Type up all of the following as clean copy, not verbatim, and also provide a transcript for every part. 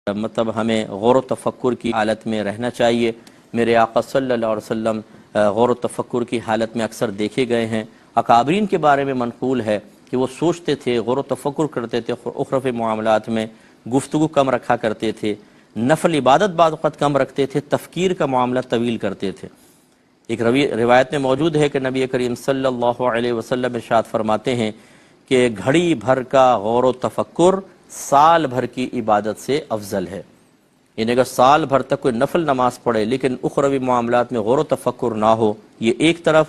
مطلب ہمیں غور و تفکر کی حالت میں رہنا چاہیے۔ میرے آقا صلی اللہ علیہ وسلم غور و تفکر کی حالت میں اکثر دیکھے گئے ہیں۔ اکابرین کے بارے میں منقول ہے کہ وہ سوچتے تھے، غور و تفکر کرتے تھے، اخروی معاملات میں گفتگو کم رکھا کرتے تھے، نفل عبادت بعض وقت کم رکھتے تھے، تفکیر کا معاملہ طویل کرتے تھے۔ ایک روایت میں موجود ہے کہ نبی کریم صلی اللہ علیہ وسلم ارشاد فرماتے ہیں کہ گھڑی بھر کا غور و تفکر سال بھر کی عبادت سے افضل ہے۔ یعنی اگر سال بھر تک کوئی نفل نماز پڑھے لیکن اخروی معاملات میں غور و تفکر نہ ہو، یہ ایک طرف،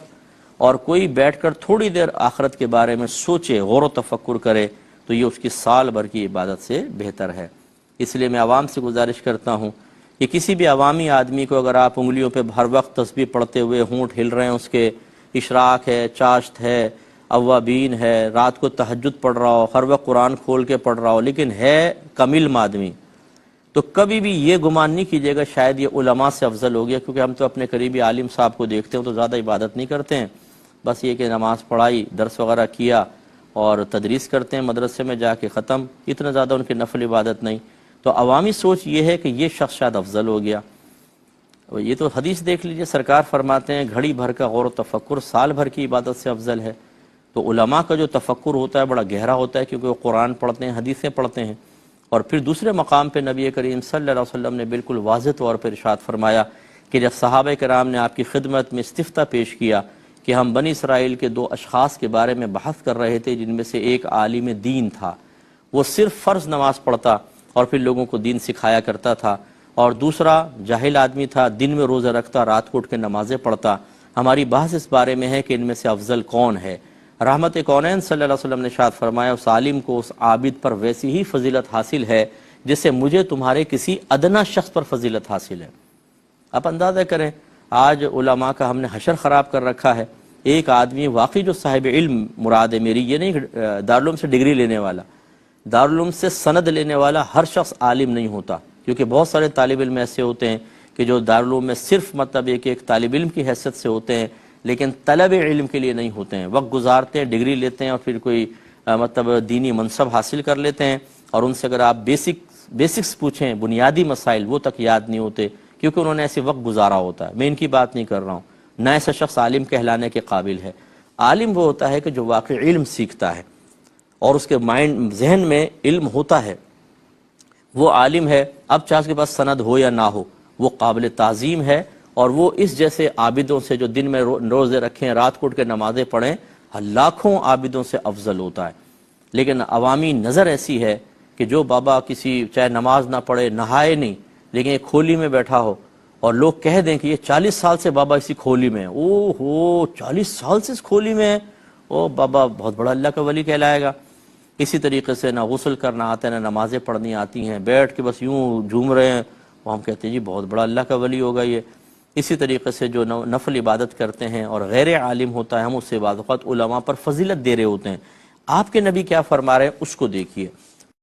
اور کوئی بیٹھ کر تھوڑی دیر آخرت کے بارے میں سوچے، غور و تفکر کرے، تو یہ اس کی سال بھر کی عبادت سے بہتر ہے۔ اس لیے میں عوام سے گزارش کرتا ہوں کہ کسی بھی عوامی آدمی کو اگر آپ انگلیوں پہ ہر وقت تسبیح پڑھتے ہوئے ہونٹ ہل رہے ہیں، اس کے اشراق ہے، چاشت ہے، اوابین ہے، رات کو تہجد پڑھ رہا ہو، ہر وقت قرآن کھول کے پڑھ رہا ہو، لیکن ہے کم علم آدمی، تو کبھی بھی یہ گمان نہیں کیجیے گا شاید یہ علماء سے افضل ہو گیا، کیونکہ ہم تو اپنے قریبی عالم صاحب کو دیکھتے ہیں تو زیادہ عبادت نہیں کرتے ہیں، بس یہ کہ نماز پڑھائی، درس وغیرہ کیا اور تدریس کرتے ہیں مدرسے میں جا کے، ختم، اتنا زیادہ ان کی نفل عبادت نہیں۔ تو عوامی سوچ یہ ہے کہ یہ شخص شاید افضل ہو گیا۔ یہ تو حدیث دیکھ لیجئے، سرکار فرماتے ہیں گھڑی بھر کا غور و تفکر سال بھر کی عبادت سے افضل ہے۔ تو علماء کا جو تفکر ہوتا ہے بڑا گہرا ہوتا ہے، کیونکہ وہ قرآن پڑھتے ہیں، حدیثیں پڑھتے ہیں۔ اور پھر دوسرے مقام پہ نبی کریم صلی اللہ علیہ وسلم نے بالکل واضح طور پر ارشاد فرمایا کہ جب صحابہ کرام نے آپ کی خدمت میں استفتاء پیش کیا کہ ہم بنی اسرائیل کے دو اشخاص کے بارے میں بحث کر رہے تھے، جن میں سے ایک عالم دین تھا، وہ صرف فرض نماز پڑھتا اور پھر لوگوں کو دین سکھایا کرتا تھا، اور دوسرا جاہل آدمی تھا، دن میں روزہ رکھتا، رات کو اٹھ کے نمازیں پڑھتا۔ ہماری بحث اس بارے میں ہے کہ ان میں سے افضل کون ہے۔ رحمت کونین صلی اللہ علیہ وسلم نے ارشاد فرمایا اس عالم کو، اس عابد پر ویسی ہی فضیلت حاصل ہے جس سے مجھے تمہارے کسی ادنا شخص پر فضیلت حاصل ہے۔ آپ اندازہ کریں آج علماء کا ہم نے حشر خراب کر رکھا ہے۔ ایک آدمی واقعی جو صاحب علم مراد ہے میری، یہ نہیں دارالعلوم سے ڈگری لینے والا، دارالعلوم سے سند لینے والا ہر شخص عالم نہیں ہوتا، کیونکہ بہت سارے طالب علم ایسے ہوتے ہیں کہ جو دارالعلوم میں صرف مطلب ایک طالب علم کی حیثیت سے ہوتے ہیں، لیکن طلب علم کے لیے نہیں ہوتے ہیں، وقت گزارتے ہیں، ڈگری لیتے ہیں اور پھر کوئی مطلب دینی منصب حاصل کر لیتے ہیں، اور ان سے اگر آپ بیسکس پوچھیں، بنیادی مسائل، وہ تک یاد نہیں ہوتے، کیونکہ انہوں نے ایسے وقت گزارا ہوتا ہے۔ میں ان کی بات نہیں کر رہا ہوں، نہ ایسا شخص عالم کہلانے کے قابل ہے۔ عالم وہ ہوتا ہے کہ جو واقعی علم سیکھتا ہے اور اس کے ذہن میں علم ہوتا ہے، وہ عالم ہے۔ اب چاہے اس کے پاس سند ہو یا نہ ہو، وہ قابل تعظیم ہے، اور وہ اس جیسے عابدوں سے جو دن میں روزے رکھیں، رات کو اٹھ کے نمازیں پڑھیں، لاکھوں عابدوں سے افضل ہوتا ہے۔ لیکن عوامی نظر ایسی ہے کہ جو بابا کسی چاہے نماز نہ پڑھے، نہائے نہیں، لیکن ایک کھولی میں بیٹھا ہو اور لوگ کہہ دیں کہ یہ 40 سال سے بابا اسی کھولی میں ہے، او ہو 40 سال سے اس کھولی میں ہے، او بابا بہت بڑا اللہ کا ولی کہلائے گا۔ اسی طریقے سے نہ غسل کرنا آتا ہے، نہ نمازیں پڑھنی آتی ہیں، بیٹھ کے بس یوں جھوم رہے ہیں، وہ ہم کہتے ہیں جی بہت بڑا اللہ کا ولی ہوگا یہ۔ اسی طریقے سے جو نفل عبادت کرتے ہیں اور غیر عالم ہوتا ہے، ہم اس سے بعض اوقات علماء پر فضیلت دے رہے ہوتے ہیں۔ آپ کے نبی کیا فرما رہے ہیں اس کو دیکھیے۔